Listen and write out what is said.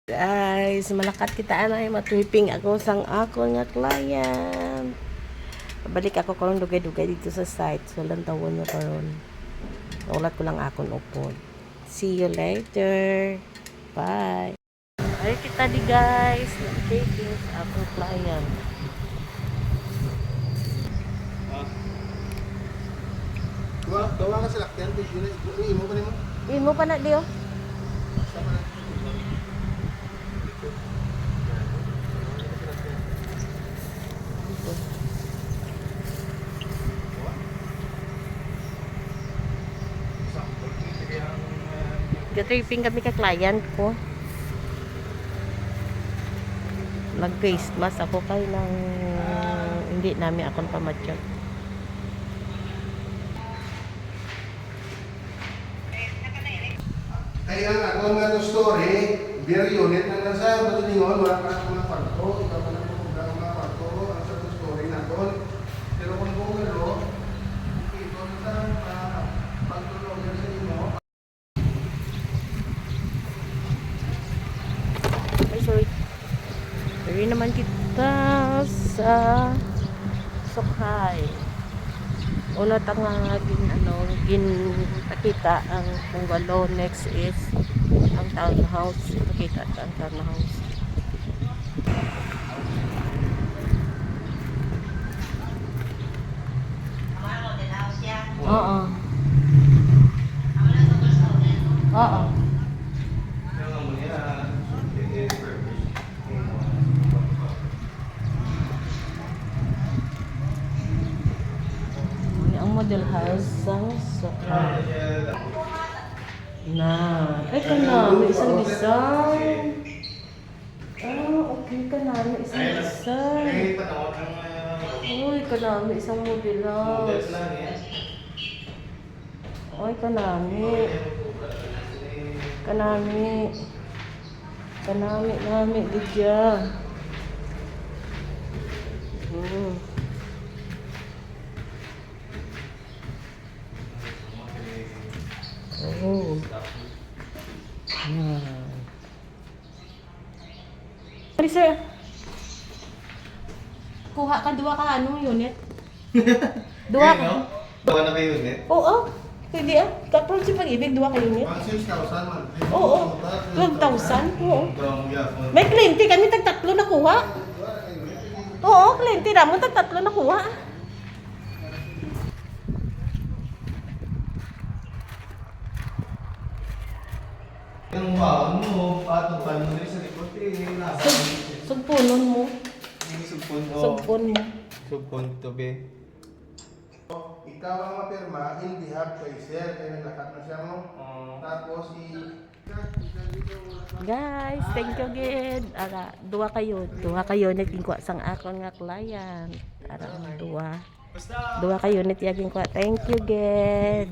Guys, malakat kita ay matwiping ako sang ako nga client. Balik ako karon dugay-dugay dito sa site. So lang tawon niya karon. Ulat ko lang akon upod. See you later. Bye. Ay kita di guys, taping sa akong client. Gawa ka sa lakyan, imo pa nimo? Imo pa na diyo? Gatripping kami ka client ko. Nag-face mask ako kay nang hindi namin akong pamatsyag. Ay ang ako nga story, beer unit na nasa Batulingon, wala pa ako mga kwarto, ikaw pa na mga kwarto, ang sa story na doon. Pero kung bungalo, ito na sa pagtulog sa inyo. Ay, sorry. Sorry naman kita sa Sukhay. Una tanga ginpakita ang bungalow. Next is ang townhouse. Pakita ang townhouse. Oo. Oo. Ang model house sang Sukhay. Na. Ay ka na. May isang design. Okay ka na. May isang design. Uy, ka na. May isang model house. Uy, kanami. Kanami, Lydia. Oh. Sorry, sir. Kuha ka, duwa ka, anong unit? Duwa ka. Bawa na kayo unit? Oo. Pwede ah. Kapag si Pag-ibig, duwa ka unit? 6,000 man. Oo. 12,000? Oo. May kliyente kami, tag-tatlo na kuha. Oo, kliyente naman, tag-tatlo na kuha. Ang wow mo, patong pa mo sa likod nasa. Sugpunon mo. Sugpon Sugpon mo. Sugpon to be. Ikaw ang mapirma, hindi hab kay sir, kaya naglakat na siya mo. Tapos Guys, thank you again. Duwa kayo naging sang akon nga client. Duwa kayo naging Thank you again.